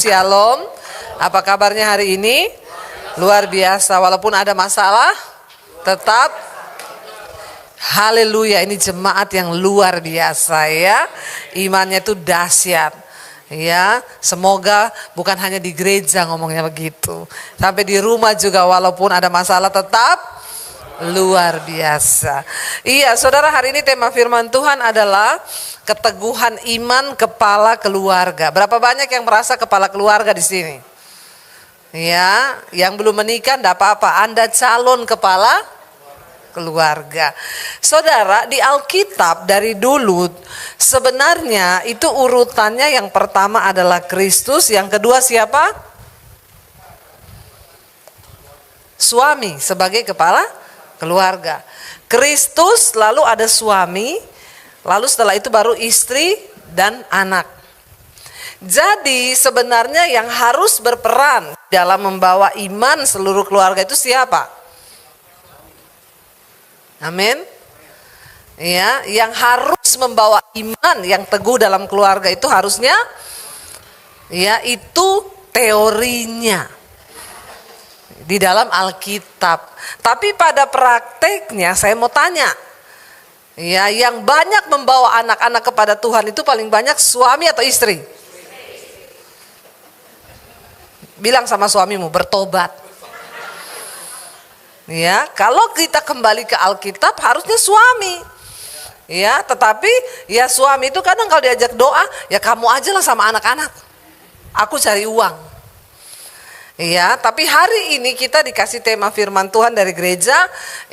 Shalom. Apa kabarnya hari ini? Luar biasa, walaupun ada masalah tetap haleluya. Ini jemaat yang luar biasa ya. Imannya itu dahsyat. Ya, semoga bukan hanya di gereja ngomongnya begitu. Sampai di rumah juga walaupun ada masalah tetap luar biasa. Iya, saudara, hari ini tema firman Tuhan adalah keteguhan iman kepala keluarga. Berapa banyak yang merasa kepala keluarga di sini? Ya, yang belum menikah enggak apa-apa, Anda calon kepala keluarga. Saudara, di Alkitab dari dulu sebenarnya itu urutannya yang pertama adalah Kristus, yang kedua siapa? Suami sebagai kepala keluarga. Kristus, lalu ada suami, lalu setelah itu baru istri dan anak. Jadi sebenarnya yang harus berperan dalam membawa iman seluruh keluarga itu siapa? Amin. Ya, yang harus membawa iman yang teguh dalam keluarga itu harusnya ya itu teorinya di dalam Alkitab. Tapi pada prakteknya saya mau tanya, ya, yang banyak membawa anak-anak kepada Tuhan itu paling banyak suami atau istri? Bilang sama suamimu, bertobat. Ya, kalau kita kembali ke Alkitab harusnya suami. Ya, tetapi ya suami itu kadang kalau diajak doa, ya kamu aja lah sama anak-anak. Aku cari uang. Ya, tapi hari ini kita dikasih tema firman Tuhan dari gereja,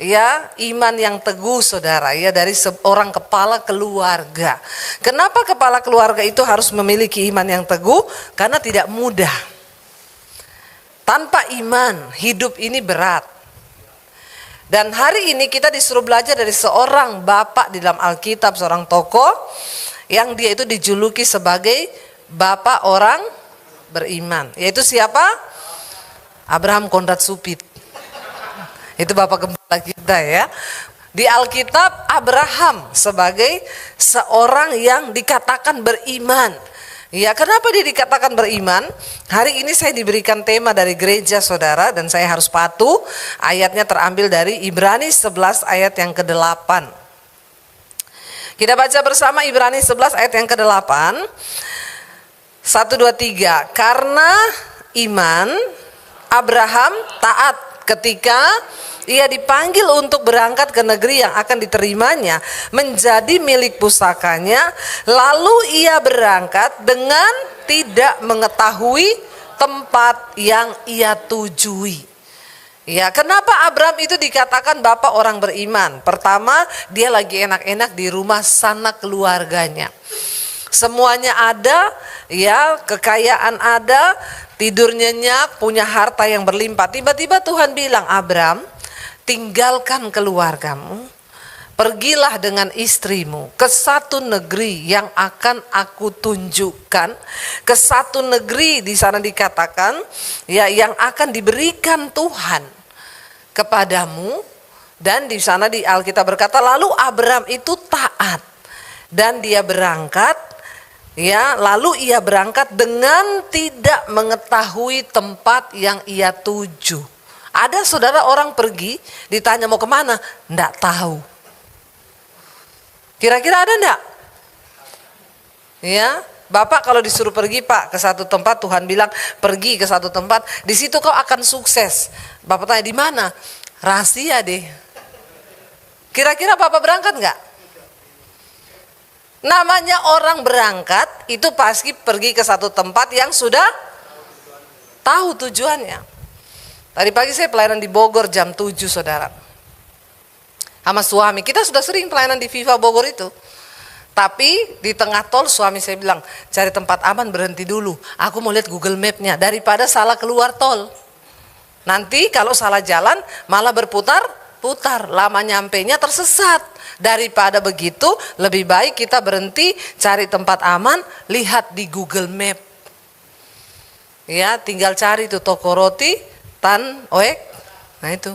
ya, iman yang teguh, saudara, ya, dari seorang kepala keluarga. Kenapa kepala keluarga itu harus memiliki iman yang teguh? Karena tidak mudah. Tanpa iman, hidup ini berat. Dan hari ini kita disuruh belajar dari seorang bapak di dalam Alkitab, seorang tokoh yang dia itu dijuluki sebagai bapak orang beriman. Yaitu siapa? Abraham Konrad Supit. Itu bapak gembala kita ya. Di Alkitab Abraham sebagai seorang yang dikatakan beriman. Ya, kenapa dia dikatakan beriman? Hari ini saya diberikan tema dari gereja, saudara, dan saya harus patuh. Ayatnya terambil dari Ibrani 11 ayat yang ke-8. Kita baca bersama Ibrani 11 ayat yang ke-8. 1, 2, 3. Karena iman Abraham taat ketika ia dipanggil untuk berangkat ke negeri yang akan diterimanya menjadi milik pusakanya, lalu ia berangkat dengan tidak mengetahui tempat yang ia tujui. Ya, kenapa Abraham itu dikatakan bapak orang beriman? Pertama, dia lagi enak-enak di rumah sanak keluarganya. Semuanya ada, ya, kekayaan ada, tidur nyenyak, punya harta yang berlimpah. Tiba-tiba Tuhan bilang, Abraham, tinggalkan keluargamu, pergilah dengan istrimu ke satu negeri yang akan aku tunjukkan, ke satu negeri di sana dikatakan ya yang akan diberikan Tuhan kepadamu. Dan di sana di Alkitab berkata, lalu Abraham itu taat dan dia berangkat, ya, lalu ia berangkat dengan tidak mengetahui tempat yang ia tuju. Ada saudara orang pergi, ditanya mau kemana? Enggak tahu. Kira-kira ada enggak? Ya, Bapak kalau disuruh pergi, Pak, ke satu tempat, Tuhan bilang pergi ke satu tempat, di situ kau akan sukses. Bapak tanya di mana? Rahasia deh. Kira-kira Bapak berangkat enggak? Namanya orang berangkat itu pasti pergi ke satu tempat yang sudah tahu tujuannya. Tadi pagi saya pelayanan di Bogor jam 7, saudara. Sama suami, kita sudah sering pelayanan di Viva Bogor itu. Tapi di tengah tol suami saya bilang, cari tempat aman, berhenti dulu. Aku mau lihat Google Map-nya, daripada salah keluar tol. Nanti kalau salah jalan malah berputar-putar, lama nyampenya tersesat. Daripada begitu, lebih baik kita berhenti, cari tempat aman, lihat di Google Map. Ya, tinggal cari tuh toko roti, Tan Oek, nah itu.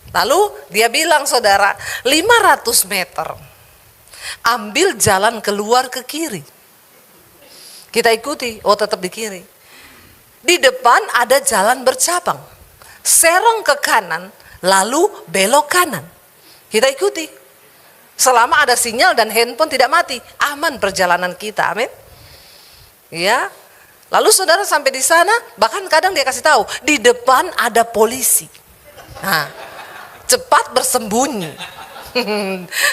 Lalu dia bilang, saudara, 500 meter, ambil jalan keluar ke kiri. Kita ikuti, oh tetap di kiri. Di depan ada jalan bercabang. Serong ke kanan, lalu belok kanan. Kita ikuti. Selama ada sinyal dan handphone tidak mati, aman perjalanan kita. Amin. Ya. Lalu saudara sampai di sana, bahkan kadang dia kasih tahu, di depan ada polisi. Nah, cepat bersembunyi.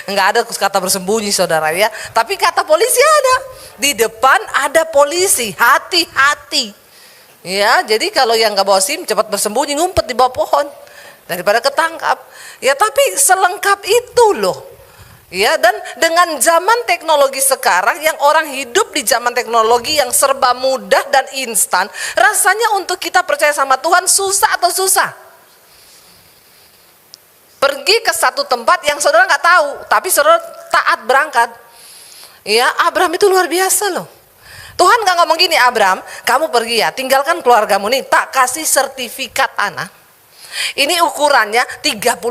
Enggak ada kata bersembunyi saudara ya, tapi kata polisi ada. Di depan ada polisi, hati-hati. Ya, jadi kalau yang nggak bawa SIM cepat bersembunyi, ngumpet di bawah pohon daripada ketangkap. Ya, tapi selengkap itu loh. Ya, dan dengan zaman teknologi sekarang yang orang hidup di zaman teknologi yang serba mudah dan instan, rasanya untuk kita percaya sama Tuhan susah atau susah? Pergi ke satu tempat yang saudara nggak tahu, tapi saudara taat berangkat. Ya, Abraham itu luar biasa loh. Tuhan nggak ngomong gini, Abraham, kamu pergi ya, tinggalkan keluargamu nih, tak kasih sertifikat tanah. Ini ukurannya 30.000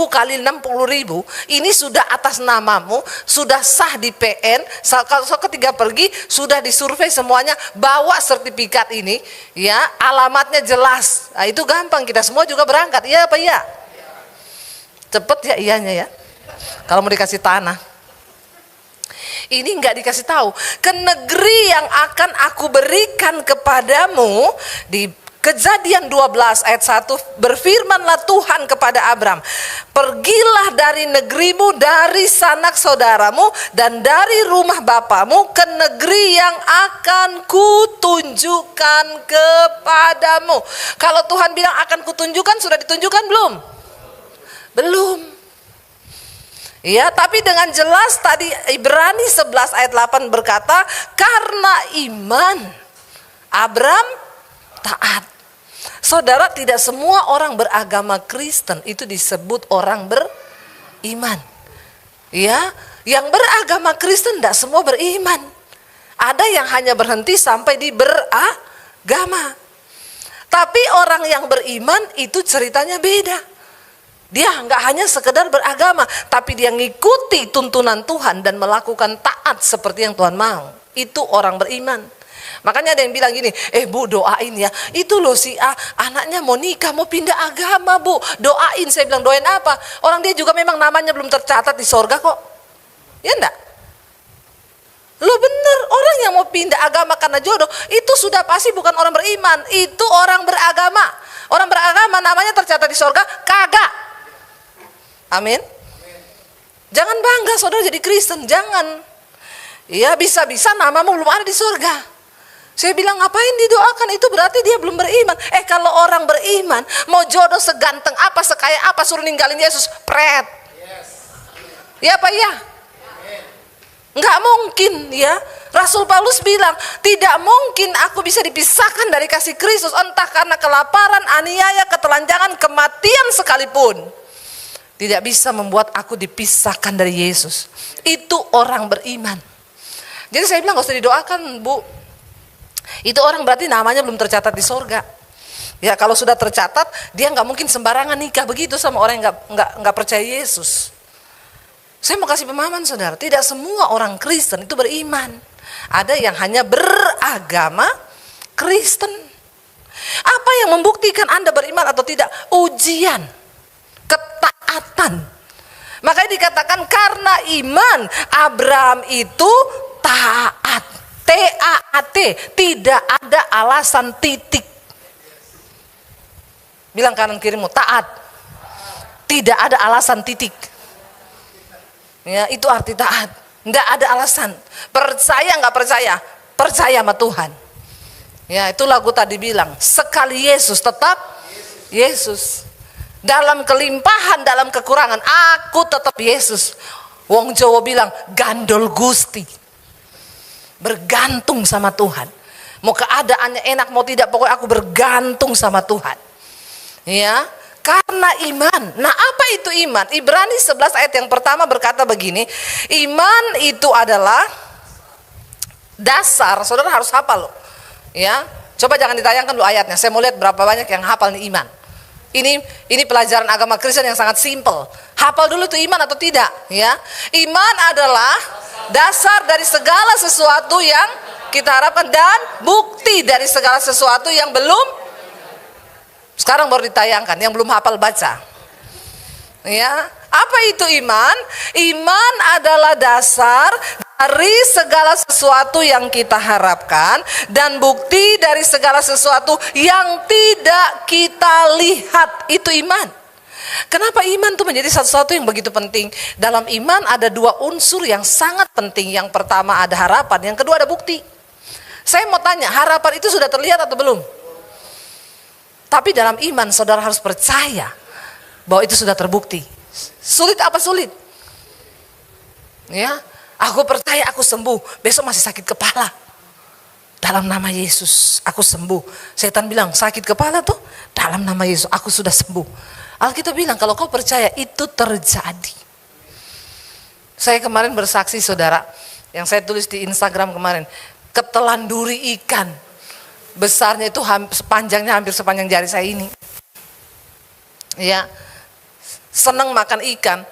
kali 60.000. Ini sudah atas namamu, sudah sah di PN. Kalau ketika pergi sudah disurvei semuanya, bawa sertifikat ini, ya, alamatnya jelas. Nah, itu gampang, kita semua juga berangkat. Iya apa iya? Cepet ya iyanya ya. Kalau mau dikasih tanah. Ini nggak dikasih tahu. Ke negeri yang akan aku berikan kepadamu, di Kejadian 12 ayat 1, berfirmanlah Tuhan kepada Abram, pergilah dari negerimu, dari sanak saudaramu, dan dari rumah bapamu ke negeri yang akan kutunjukkan kepadamu. Kalau Tuhan bilang akan kutunjukkan, sudah ditunjukkan belum? Belum. Ya, tapi dengan jelas tadi Ibrani 11 ayat 8 berkata, karena iman Abram taat. Saudara, tidak semua orang beragama Kristen itu disebut orang beriman. Ya, yang beragama Kristen tidak semua beriman. Ada yang hanya berhenti sampai di beragama. Tapi orang yang beriman itu ceritanya beda. Dia nggak hanya sekedar beragama, tapi dia ngikuti tuntunan Tuhan dan melakukan taat seperti yang Tuhan mau. Itu orang beriman. Makanya ada yang bilang gini, Bu doain ya, itu loh si A anaknya mau nikah, mau pindah agama Bu, doain. Saya bilang doain apa? Orang dia juga memang namanya belum tercatat di sorga kok. Ya enggak? Lo bener, orang yang mau pindah agama karena jodoh, itu sudah pasti bukan orang beriman, itu orang beragama. Orang beragama namanya tercatat di sorga, kagak. Amin. Jangan bangga saudara jadi Kristen, jangan. Ya bisa-bisa namamu belum ada di sorga. Saya bilang ngapain didoakan, itu berarti dia belum beriman. Kalau orang beriman mau jodoh seganteng apa, sekaya apa, suruh ninggalin Yesus, pret. Ya apa ya? Nggak mungkin ya. Rasul Paulus bilang, tidak mungkin aku bisa dipisahkan dari kasih Kristus, entah karena kelaparan, aniaya, ketelanjangan, kematian sekalipun. Tidak bisa membuat aku dipisahkan dari Yesus. Itu orang beriman. Jadi saya bilang gak usah didoakan Bu. Itu orang berarti namanya belum tercatat di sorga. Ya kalau sudah tercatat, dia nggak mungkin sembarangan nikah begitu sama orang yang nggak percaya Yesus. Saya mau kasih pemahaman saudara, tidak semua orang Kristen itu beriman. Ada yang hanya beragama Kristen. Apa yang membuktikan Anda beriman atau tidak? Ujian, ketaatan. Makanya dikatakan karena iman Abraham itu taat. T-A-A-T, tidak ada alasan titik. Bilang kanan kirimu, taat. Tidak ada alasan titik. Ya, itu arti taat. Tidak ada alasan. Percaya nggak percaya? Percaya sama Tuhan. Ya, itu lagu tadi bilang, sekali Yesus tetap Yesus. Dalam kelimpahan, dalam kekurangan, aku tetap Yesus. Wong Jawa bilang, gandol Gusti. Bergantung sama Tuhan. Mau keadaannya enak mau tidak, pokoknya aku bergantung sama Tuhan. Ya, karena iman. Nah, apa itu iman? Ibrani 11 ayat yang pertama berkata begini, iman itu adalah dasar. Saudara harus hafal loh. Ya, coba jangan ditayangkan dulu ayatnya. Saya mau lihat berapa banyak yang hafal nih iman. Ini pelajaran agama Kristen yang sangat simpel. Hafal dulu itu iman atau tidak, ya. Iman adalah dasar dari segala sesuatu yang kita harapkan, dan bukti dari segala sesuatu yang belum, sekarang baru ditayangkan, yang belum hafal baca. Ya, apa itu iman? Iman adalah dasar dari segala sesuatu yang kita harapkan dan bukti dari segala sesuatu yang tidak kita lihat. Itu iman. Kenapa iman itu menjadi sesuatu yang begitu penting? Dalam iman ada dua unsur yang sangat penting. Yang pertama ada harapan, yang kedua ada bukti. Saya mau tanya, harapan itu sudah terlihat atau belum? Tapi dalam iman saudara harus percaya bahwa itu sudah terbukti. Sulit apa sulit? Ya, aku percaya aku sembuh, besok masih sakit kepala. Dalam nama Yesus aku sembuh. Setan bilang sakit kepala tuh, dalam nama Yesus aku sudah sembuh. Alkitab bilang kalau kau percaya itu terjadi. Saya kemarin bersaksi saudara, yang saya tulis di Instagram kemarin, ketelan duri ikan. Besarnya itu sepanjangnya hampir sepanjang jari saya ini. Ya, senang makan ikan.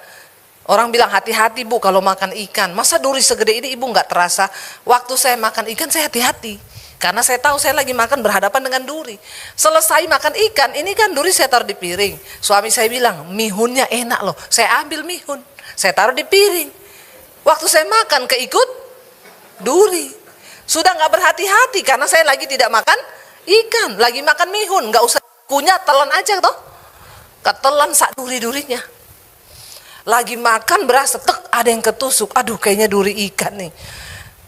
Orang bilang hati-hati bu kalau makan ikan. Masa duri segede ini ibu nggak terasa? Waktu saya makan ikan saya hati-hati. Karena saya tahu saya lagi makan berhadapan dengan duri. Selesai makan ikan, ini kan duri saya taruh di piring. Suami saya bilang, mihunnya enak loh. Saya ambil mihun, saya taruh di piring. Waktu saya makan keikut duri. Sudah nggak berhati-hati karena saya lagi tidak makan ikan, lagi makan mihun. Nggak usah kunyah, telan aja toh. Ketelan sak duri-durinya. Lagi makan berasa tek ada yang ketusuk. Aduh kayaknya duri ikan nih.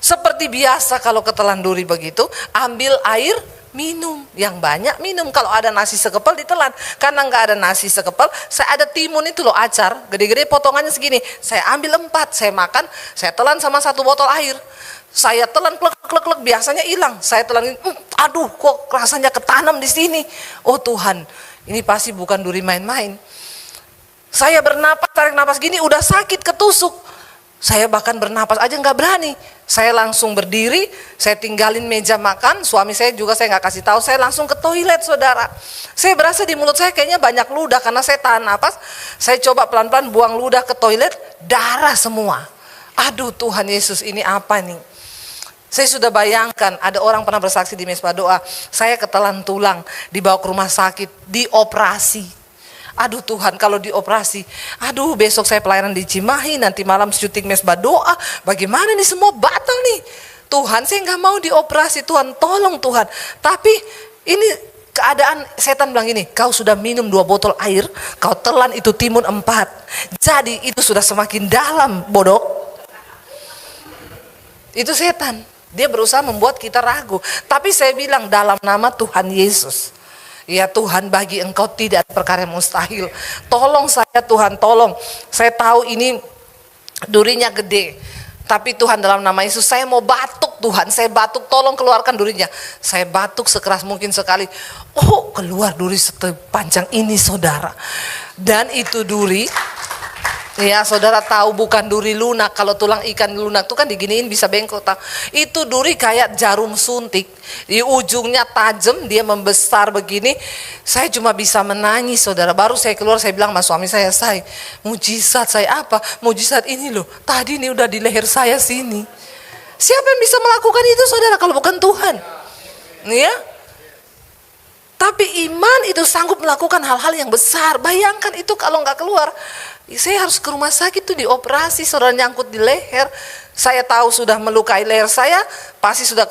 Seperti biasa kalau ketelan duri begitu, ambil air minum yang banyak, minum. Kalau ada nasi sekepal ditelan. Karena nggak ada nasi sekepal, saya ada timun itu loh, acar gede-gede potongannya segini. Saya ambil 4, saya makan, saya telan sama 1 botol air. Saya telan klek, biasanya hilang. Saya telan, aduh kok rasanya ketanam di sini. Oh Tuhan, ini pasti bukan duri main-main. Saya bernapas, tarik napas gini udah sakit ketusuk. Saya bahkan bernapas aja nggak berani. Saya langsung berdiri, saya tinggalin meja makan. Suami saya juga saya nggak kasih tahu. Saya langsung ke toilet saudara. Saya berasa di mulut saya kayaknya banyak ludah karena saya tahan napas. Saya coba pelan-pelan buang ludah ke toilet, darah semua. Aduh Tuhan Yesus, ini apa nih? Saya sudah bayangkan, ada orang pernah bersaksi di Mesbah Doa, saya ketelan tulang, dibawa ke rumah sakit, dioperasi. Aduh Tuhan, kalau dioperasi, aduh besok saya pelayanan di Cimahi, nanti malam syuting Mesbah Doa, bagaimana nih semua batal nih. Tuhan, saya nggak mau dioperasi, Tuhan tolong Tuhan. Tapi ini keadaan, setan bilang gini, kau sudah minum 2 botol air, kau telan itu timun 4. Jadi itu sudah semakin dalam, bodoh. Itu setan. Dia berusaha membuat kita ragu. Tapi saya bilang dalam nama Tuhan Yesus. Ya Tuhan, bagi engkau tidak ada perkara yang mustahil. Tolong saya Tuhan, tolong. Saya tahu ini durinya gede. Tapi Tuhan dalam nama Yesus, saya mau batuk Tuhan. Saya batuk, tolong keluarkan durinya. Saya batuk sekeras mungkin sekali. Oh keluar duri sepanjang ini saudara. Dan itu duri, ya saudara tahu bukan duri lunak. Kalau tulang ikan lunak itu kan diginiin bisa bengkok. Itu duri kayak jarum suntik. Di ujungnya tajam, dia membesar begini. Saya cuma bisa menangis saudara. Baru saya keluar, saya bilang sama suami saya mujizat saya apa? Mujizat ini loh, tadi ini udah di leher saya sini. Siapa yang bisa melakukan itu saudara kalau bukan Tuhan? Ya. Tapi iman itu sanggup melakukan hal-hal yang besar. Bayangkan itu kalau nggak keluar. Saya harus ke rumah sakit tuh dioperasi, saudara, nyangkut di leher. Saya tahu sudah melukai leher saya, pasti sudah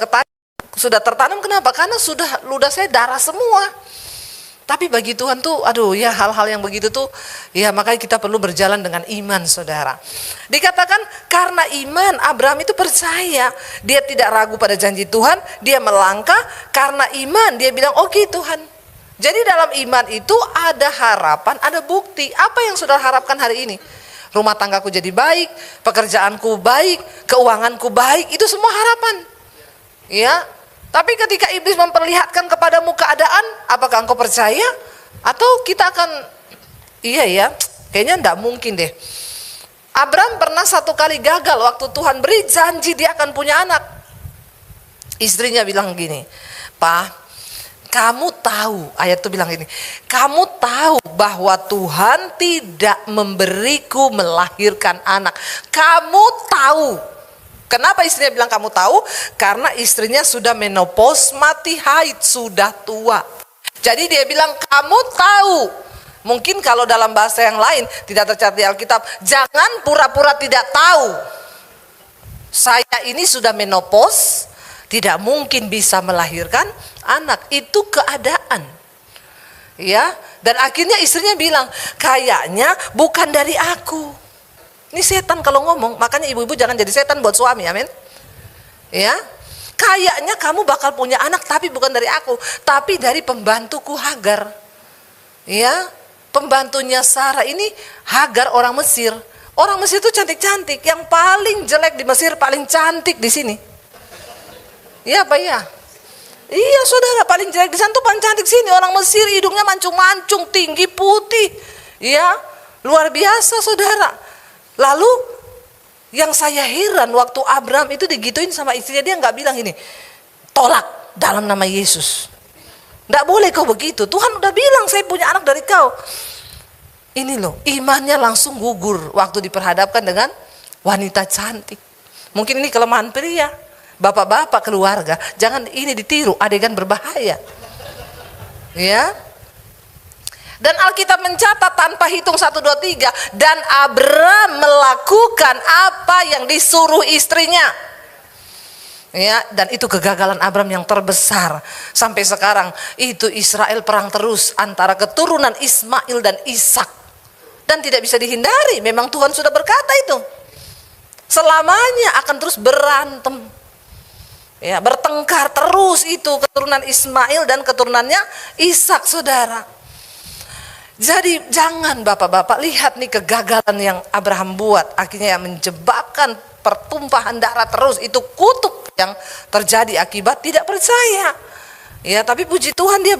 tertanam. Kenapa? Karena sudah ludah saya darah semua. Tapi bagi Tuhan tuh, aduh ya hal-hal yang begitu tuh, ya makanya kita perlu berjalan dengan iman saudara. Dikatakan karena iman Abraham itu percaya, dia tidak ragu pada janji Tuhan, dia melangkah karena iman, dia bilang oke Tuhan. Jadi dalam iman itu ada harapan, ada bukti. Apa yang saudara harapkan hari ini? Rumah tanggaku jadi baik, pekerjaanku baik, keuanganku baik, itu semua harapan. Ya. Tapi ketika iblis memperlihatkan kepadamu keadaan, apakah engkau percaya? Atau kita akan, iya ya, kayaknya enggak mungkin deh. Abraham pernah 1 kali gagal waktu Tuhan beri janji dia akan punya anak. Istrinya bilang gini, Pak, kamu tahu, ayat itu bilang gini, kamu tahu bahwa Tuhan tidak memberiku melahirkan anak. Kamu tahu. Kenapa istrinya bilang kamu tahu? Karena istrinya sudah menopause, mati haid, sudah tua. Jadi dia bilang kamu tahu. Mungkin kalau dalam bahasa yang lain tidak tercatat di Alkitab, jangan pura-pura tidak tahu. Saya ini sudah menopause, tidak mungkin bisa melahirkan anak. Itu keadaan. Ya, dan akhirnya istrinya bilang, kayaknya bukan dari aku. Ini setan kalau ngomong, makanya ibu-ibu jangan jadi setan buat suami, amin. Ya, kayaknya kamu bakal punya anak tapi bukan dari aku, tapi dari pembantuku Hagar. Ya, pembantunya Sarah ini Hagar orang Mesir. Orang Mesir itu cantik-cantik, yang paling jelek di Mesir paling cantik di sini. Iya apa ya? Iya saudara, paling jelek di sana tuh paling cantik sini. Orang Mesir hidungnya mancung-mancung, tinggi, putih. Ya, luar biasa saudara. Lalu yang saya heran waktu Abraham itu digituin sama istrinya, dia nggak bilang ini, tolak dalam nama Yesus. Nggak boleh kau begitu. Tuhan udah bilang saya punya anak dari kau. Ini loh, imannya langsung gugur waktu diperhadapkan dengan wanita cantik. Mungkin ini kelemahan pria. Bapak-bapak keluarga, jangan ini ditiru, adegan berbahaya. Ya. Dan Alkitab mencatat tanpa hitung 1, 2, 3. Dan Abraham melakukan apa yang disuruh istrinya. Ya, dan itu kegagalan Abraham yang terbesar. Sampai sekarang itu Israel perang terus antara keturunan Ismail dan Ishak. Dan tidak bisa dihindari, memang Tuhan sudah berkata itu. Selamanya akan terus berantem. Ya, bertengkar terus itu keturunan Ismail dan keturunannya Ishak, saudara. Jadi jangan bapak-bapak lihat nih kegagalan yang Abraham buat, akhirnya yang menyebabkan pertumpahan darah terus, itu kutuk yang terjadi akibat tidak percaya. Ya, tapi puji Tuhan dia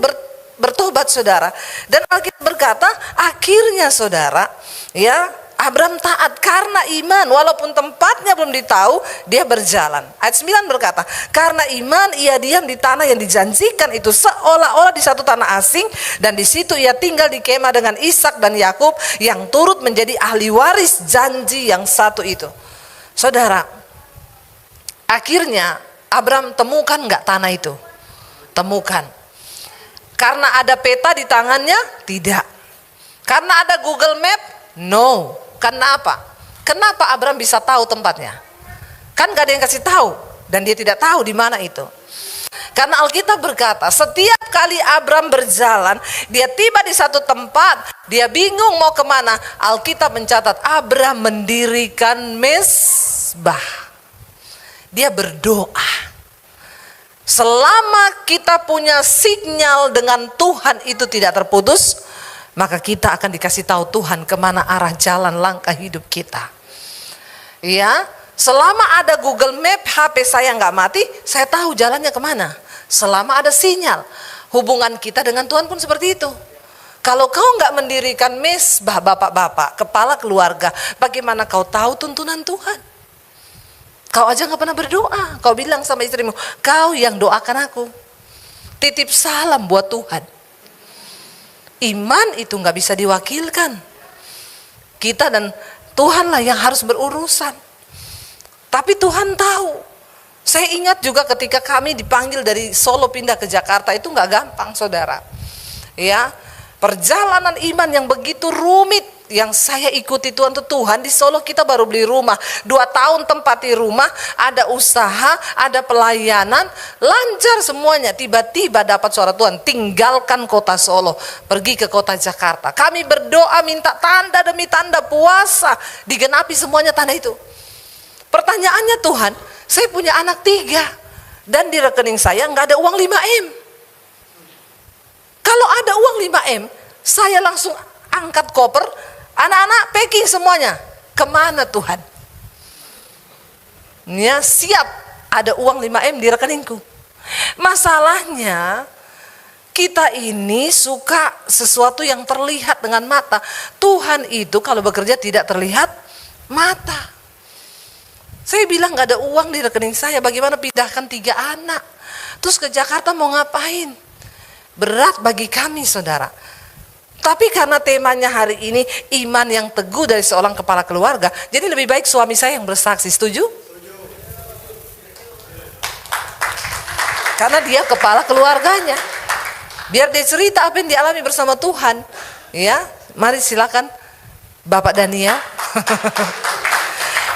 bertobat saudara. Dan Alkitab berkata akhirnya saudara, ya, Abraham taat karena iman, walaupun tempatnya belum ditahu, dia berjalan. Ayat 9 berkata, karena iman ia diam di tanah yang dijanjikan itu, seolah-olah di satu tanah asing, dan di situ ia tinggal di kemah dengan Ishak dan Yakub yang turut menjadi ahli waris janji yang satu itu. Saudara, akhirnya Abraham temukan nggak tanah itu? Temukan. Karena ada peta di tangannya? Tidak. Karena ada Google Map? No. Kenapa? Kenapa Abraham bisa tahu tempatnya? Kan gak ada yang kasih tahu, dan dia tidak tahu di mana itu. Karena Alkitab berkata, setiap kali Abraham berjalan, dia tiba di satu tempat, dia bingung mau kemana. Alkitab mencatat Abraham mendirikan mezbah. Dia berdoa. Selama kita punya sinyal dengan Tuhan itu tidak terputus, maka kita akan dikasih tahu Tuhan kemana arah jalan langkah hidup kita. Ya, selama ada Google Map, HP saya nggak mati, saya tahu jalannya kemana. Selama ada sinyal, hubungan kita dengan Tuhan pun seperti itu. Kalau kau nggak mendirikan mezbah, bapak-bapak, kepala keluarga, bagaimana kau tahu tuntunan Tuhan? Kau aja nggak pernah berdoa. Kau bilang sama istrimu, kau yang doakan aku. Titip salam buat Tuhan. Iman itu nggak bisa diwakilkan. Kita dan Tuhanlah yang harus berurusan. Tapi Tuhan tahu. Saya ingat juga ketika kami dipanggil dari Solo pindah ke Jakarta, itu nggak gampang saudara. Ya, perjalanan iman yang begitu rumit yang saya ikuti Tuhan di Solo kita baru beli rumah, 2 tahun tempati rumah, ada usaha, ada pelayanan, lancar semuanya. Tiba-tiba dapat suara Tuhan, tinggalkan kota Solo, pergi ke kota Jakarta. Kami berdoa minta tanda demi tanda, puasa, digenapi semuanya tanda itu. Pertanyaannya, Tuhan, saya punya anak 3 dan di rekening saya nggak ada uang 5M. Kalau ada uang 5M, saya langsung angkat koper, anak-anak packing semuanya. Kemana Tuhan? Ya, siap, ada uang 5M di rekeningku. Masalahnya kita ini suka sesuatu yang terlihat dengan mata. Tuhan itu kalau bekerja tidak terlihat mata. Saya bilang gak ada uang di rekening saya, bagaimana pindahkan 3 anak terus ke Jakarta mau ngapain? Berat bagi kami saudara. Tapi karena temanya hari ini iman yang teguh dari seorang kepala keluarga, jadi lebih baik suami saya yang bersaksi. Setuju? Karena dia kepala keluarganya. Biar dia cerita apa yang dialami bersama Tuhan. Ya, mari silakan Bapak Daniel.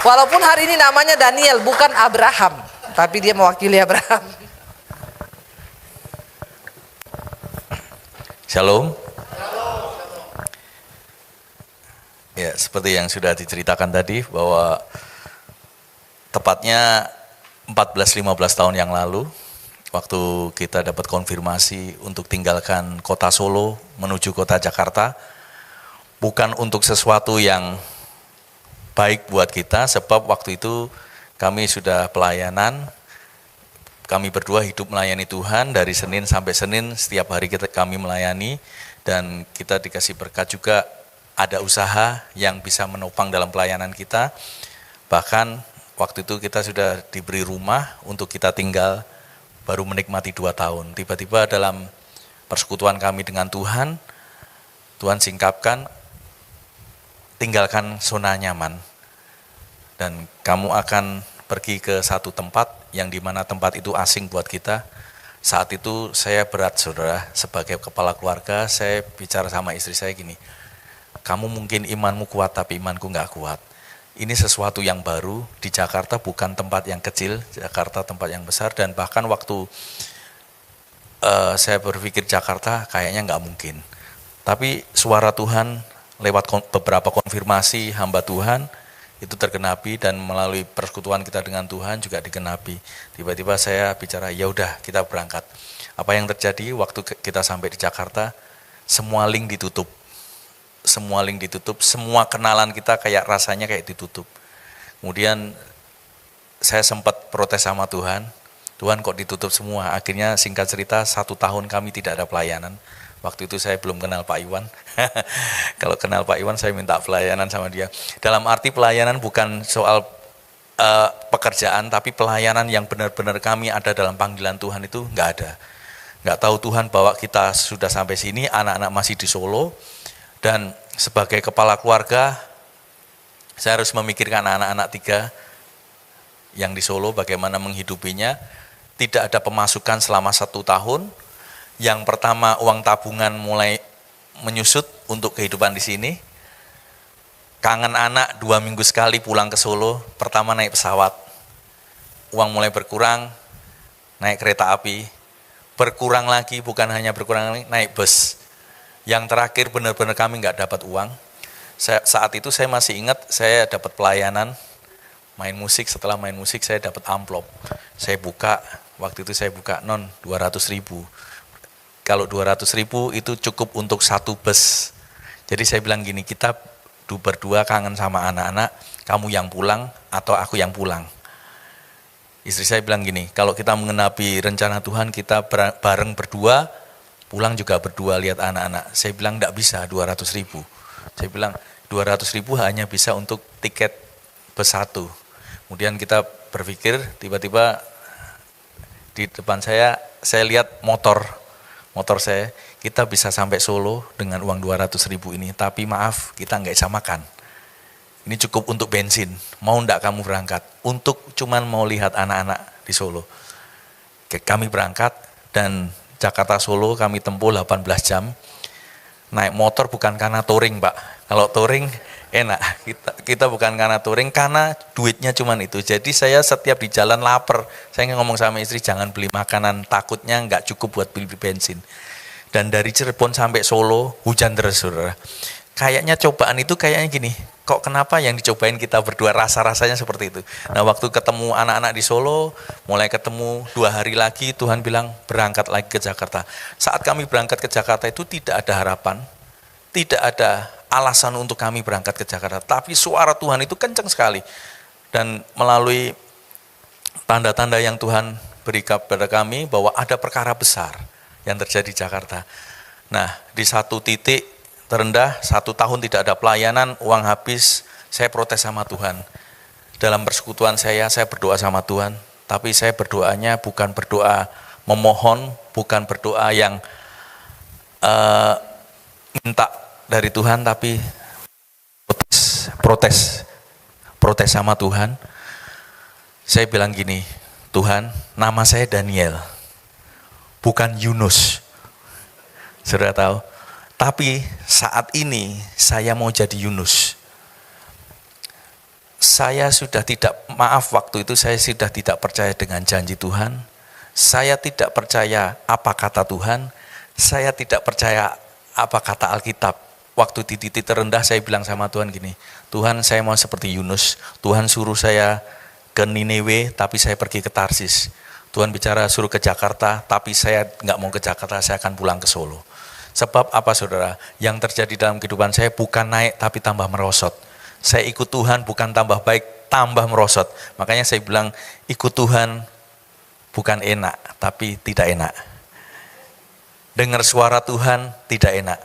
Walaupun hari ini namanya Daniel, bukan Abraham, tapi dia mewakili Abraham. Shalom. Ya, seperti yang sudah diceritakan tadi bahwa tepatnya 14-15 tahun yang lalu, waktu kita dapat konfirmasi untuk tinggalkan kota Solo menuju kota Jakarta, bukan untuk sesuatu yang baik buat kita, sebab waktu itu kami sudah pelayanan, kami berdua hidup melayani Tuhan dari Senin sampai Senin, setiap hari kami melayani, dan kita dikasih berkat juga, ada usaha yang bisa menopang dalam pelayanan kita. Bahkan waktu itu kita sudah diberi rumah untuk kita tinggal, baru menikmati 2 tahun. Tiba-tiba dalam persekutuan kami dengan Tuhan, Tuhan singkapkan, tinggalkan zona nyaman. Dan kamu akan pergi ke satu tempat yang dimana tempat itu asing buat kita. Saat itu saya berat, saudara, sebagai kepala keluarga, saya bicara sama istri saya gini, kamu mungkin imanmu kuat tapi imanku nggak kuat. Ini sesuatu yang baru, di Jakarta bukan tempat yang kecil, Jakarta tempat yang besar, dan bahkan waktu saya berpikir Jakarta kayaknya nggak mungkin. Tapi suara Tuhan lewat beberapa konfirmasi hamba Tuhan, itu tergenapi, dan melalui persekutuan kita dengan Tuhan juga digenapi. Tiba-tiba saya bicara, ya udah kita berangkat. Apa yang terjadi waktu kita sampai di Jakarta, semua link ditutup. Semua kenalan kita kayak rasanya kayak ditutup. Kemudian saya sempat protes sama Tuhan, Tuhan kok ditutup semua. Akhirnya singkat cerita 1 tahun kami tidak ada pelayanan. Waktu itu saya belum kenal Pak Iwan. Kalau kenal Pak Iwan saya minta pelayanan sama dia. Dalam arti pelayanan bukan soal pekerjaan, tapi pelayanan yang benar-benar kami ada dalam panggilan Tuhan itu nggak ada. Nggak tahu Tuhan bawa kita sudah sampai sini, anak-anak masih di Solo. Dan sebagai kepala keluarga, saya harus memikirkan anak-anak 3 yang di Solo, bagaimana menghidupinya. Tidak ada pemasukan selama 1 tahun. Yang pertama, uang tabungan mulai menyusut untuk kehidupan di sini. Kangen anak, 2 minggu sekali pulang ke Solo, pertama naik pesawat. Uang mulai berkurang, naik kereta api. Berkurang lagi, bukan hanya berkurang lagi, naik bus. Yang terakhir benar-benar kami nggak dapat uang. Saat itu saya masih ingat, saya dapat pelayanan, main musik. Setelah main musik saya dapat amplop. Saya buka, waktu itu saya buka, non 200.000. Kalau 200.000 itu cukup untuk 1 bus. Jadi saya bilang gini, kita berdua kangen sama anak-anak, kamu yang pulang atau aku yang pulang. Istri saya bilang gini, kalau kita mengenapi rencana Tuhan, kita bareng berdua, pulang juga berdua lihat anak-anak. Saya bilang enggak bisa 200.000. Saya bilang 200.000 hanya bisa untuk tiket bus 1. Kemudian kita berpikir, tiba-tiba di depan saya lihat motor saya, kita bisa sampai Solo dengan uang 200.000 ini, tapi maaf kita nggak bisa makan. Ini cukup untuk bensin, mau enggak kamu berangkat? Untuk cuman mau lihat anak-anak di Solo. Kami berangkat, dan Jakarta Solo kami tempuh 18 jam. Naik motor bukan karena touring, Pak. Kalau touring enak, kita bukan karena touring, karena duitnya cuman itu. Jadi saya setiap di jalan lapar, saya ngomong sama istri jangan beli makanan, takutnya nggak cukup buat beli bensin. Dan dari Cirebon sampai Solo hujan terus, saudara. Kayaknya cobaan itu kayaknya gini, kok kenapa yang dicobain kita berdua, rasa-rasanya seperti itu. Nah waktu ketemu anak-anak di Solo, mulai ketemu 2 hari lagi, Tuhan bilang berangkat lagi ke Jakarta. Saat kami berangkat ke Jakarta itu tidak ada harapan, tidak ada alasan untuk kami berangkat ke Jakarta. Tapi suara Tuhan itu kencang sekali. Dan melalui tanda-tanda yang Tuhan berikan kepada kami, bahwa ada perkara besar yang terjadi di Jakarta. Nah di satu titik terendah, 1 tahun tidak ada pelayanan, uang habis, saya protes sama Tuhan. Dalam persekutuan saya berdoa sama Tuhan, tapi saya berdoanya bukan berdoa memohon, bukan berdoa yang minta dari Tuhan, tapi protes sama Tuhan. Saya bilang gini, Tuhan, nama saya Daniel, bukan Yunus. Saudara tahu? Tapi saat ini saya mau jadi Yunus. Saya sudah tidak, maaf waktu itu saya sudah tidak percaya dengan janji Tuhan. Saya tidak percaya apa kata Tuhan. Saya tidak percaya apa kata Alkitab. Waktu di titik terendah saya bilang sama Tuhan gini, Tuhan saya mau seperti Yunus. Tuhan suruh saya ke Niniwe tapi saya pergi ke Tarsis. Tuhan bicara suruh ke Jakarta tapi saya nggak mau ke Jakarta, saya akan pulang ke Solo. Sebab apa saudara? Yang terjadi dalam kehidupan saya bukan naik tapi tambah merosot. Saya ikut Tuhan bukan tambah baik, tambah merosot. Makanya saya bilang ikut Tuhan bukan enak tapi tidak enak. Dengar suara Tuhan tidak enak.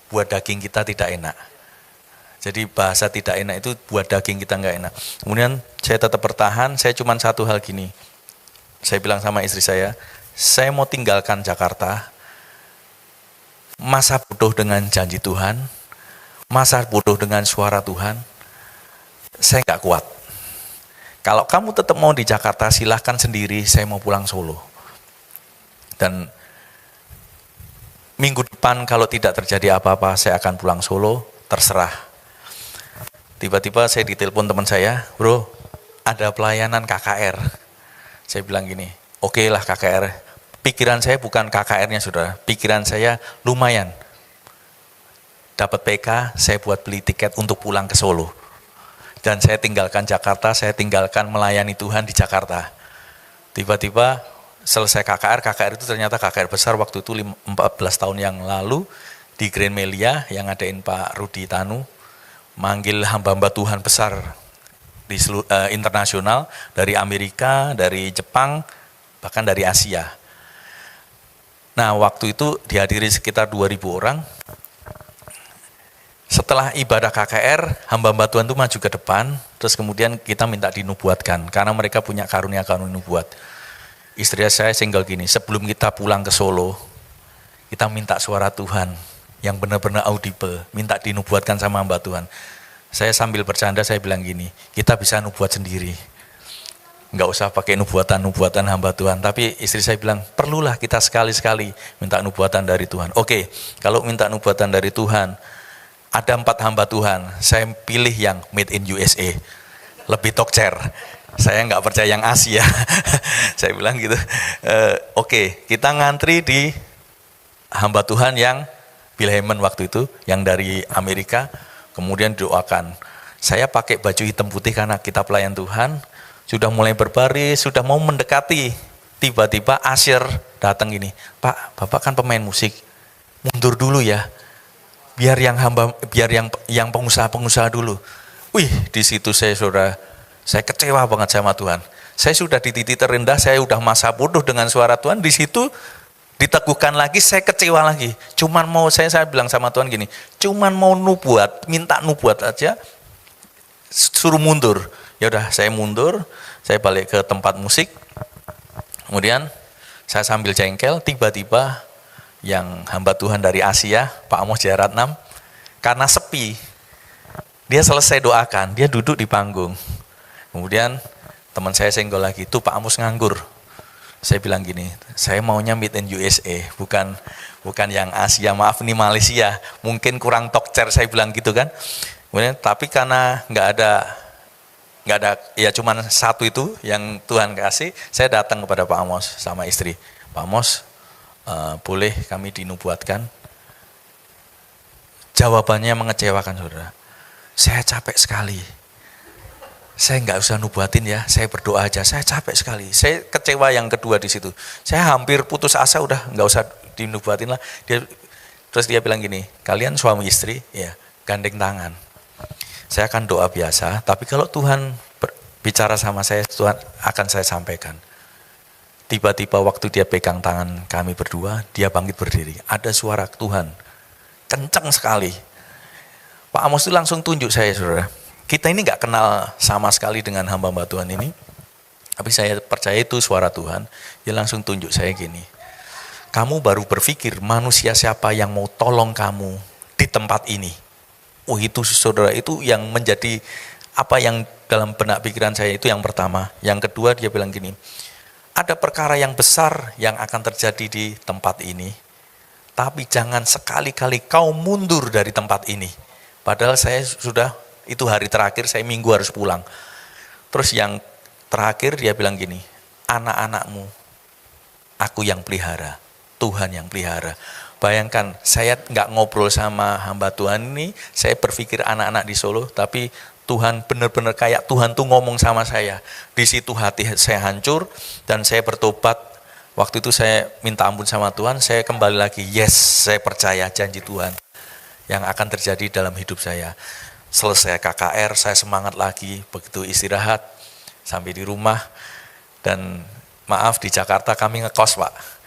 Buat daging kita tidak enak. Jadi bahasa tidak enak itu buat daging kita nggak enak. Kemudian saya tetap bertahan, saya cuma satu hal gini. Saya bilang sama istri saya mau tinggalkan Jakarta. Masa bodoh dengan janji Tuhan, masa bodoh dengan suara Tuhan, saya nggak kuat. Kalau kamu tetap mau di Jakarta, silahkan sendiri, saya mau pulang Solo. Dan minggu depan kalau tidak terjadi apa-apa, saya akan pulang Solo, terserah. Tiba-tiba saya ditelepon teman saya, bro, ada pelayanan KKR. Saya bilang gini, oke lah KKR. Pikiran saya bukan KKR-nya saudara, pikiran saya lumayan. Dapat PK, saya buat beli tiket untuk pulang ke Solo. Dan saya tinggalkan Jakarta, saya tinggalkan melayani Tuhan di Jakarta. Tiba-tiba selesai KKR itu ternyata KKR besar waktu itu 14 tahun yang lalu di Grand Melia yang ngadain Pak Rudi Tanu. Manggil hamba-hamba Tuhan besar di internasional, dari Amerika, dari Jepang, bahkan dari Asia. Nah waktu itu dihadiri sekitar 2.000 orang. Setelah ibadah KKR, hamba-hamba Tuhan itu maju ke depan, terus kemudian kita minta dinubuatkan, karena mereka punya karunia-karunia nubuat. Istri saya single gini, sebelum kita pulang ke Solo, kita minta suara Tuhan yang benar-benar audible, minta dinubuatkan sama hamba Tuhan. Saya sambil bercanda, saya bilang gini, kita bisa nubuat sendiri. Nggak usah pakai nubuatan hamba Tuhan. Tapi istri saya bilang, perlulah kita sekali-sekali minta nubuatan dari Tuhan. Oke, kalau minta nubuatan dari Tuhan, ada 4 hamba Tuhan, saya pilih yang made in USA, lebih tokcer. Saya nggak percaya yang Asia. Saya bilang gitu. Oke, kita ngantri di hamba Tuhan yang Bill Hamon waktu itu, yang dari Amerika, kemudian doakan. Saya pakai baju hitam putih karena kita pelayan Tuhan. Sudah mulai berbaris, sudah mau mendekati. Tiba-tiba Asyir datang gini, Pak, Bapak kan pemain musik, mundur dulu ya. Biar yang pengusaha-pengusaha dulu. Wih, di situ saya kecewa banget sama Tuhan. Saya sudah di titik terendah, saya sudah masa bodoh dengan suara Tuhan. Di situ diteguhkan lagi, saya kecewa lagi. Cuman mau saya bilang sama Tuhan gini, cuman mau nubuat, minta nubuat aja, suruh mundur. Ya udah, saya mundur, saya balik ke tempat musik. Kemudian saya sambil jengkel, tiba-tiba yang hamba Tuhan dari Asia, Pak Amos Jayaratnam, karena sepi, dia selesai doakan, dia duduk di panggung. Kemudian teman saya senggol lagi, tuh Pak Amos nganggur. Saya bilang gini, saya maunya made in USA, bukan yang Asia, maaf nih Malaysia, mungkin kurang tokcer, saya bilang gitu kan. Kemudian tapi karena nggak ada ya cuman satu itu yang Tuhan kasih, saya datang kepada Pak Amos sama istri. Pak Amos, boleh kami dinubuatkan? Jawabannya mengecewakan saudara. Saya capek sekali. Saya nggak usah nubuatin ya, saya berdoa aja. Saya capek sekali. Saya kecewa yang kedua di situ. Saya hampir putus asa, udah nggak usah dinubuatin lah. Terus dia bilang gini, kalian suami istri, ya gandeng tangan. Saya akan doa biasa, tapi kalau Tuhan bicara sama saya, Tuhan akan saya sampaikan. Tiba-tiba waktu dia pegang tangan kami berdua, dia bangkit berdiri. Ada suara Tuhan, kencang sekali. Pak Amos itu langsung tunjuk saya, saudara. Kita ini nggak kenal sama sekali dengan hamba-hamba Tuhan ini, tapi saya percaya itu suara Tuhan. Dia langsung tunjuk saya gini, kamu baru berpikir manusia siapa yang mau tolong kamu di tempat ini. Oh itu saudara, itu yang menjadi apa yang dalam benak pikiran saya itu yang pertama. Yang kedua dia bilang gini, ada perkara yang besar yang akan terjadi di tempat ini, tapi jangan sekali-kali kau mundur dari tempat ini. Padahal saya sudah, itu hari terakhir, saya minggu harus pulang. Terus yang terakhir dia bilang gini, anak-anakmu aku yang pelihara, Tuhan yang pelihara. Bayangkan, saya nggak ngobrol sama hamba Tuhan ini, saya berpikir anak-anak di Solo, tapi Tuhan benar-benar kayak Tuhan tuh ngomong sama saya. Di situ hati saya hancur dan saya bertobat. Waktu itu saya minta ampun sama Tuhan, saya kembali lagi, yes, saya percaya janji Tuhan yang akan terjadi dalam hidup saya. Selesai KKR, saya semangat lagi, begitu istirahat, sampai di rumah, dan maaf di Jakarta kami ngekos Pak.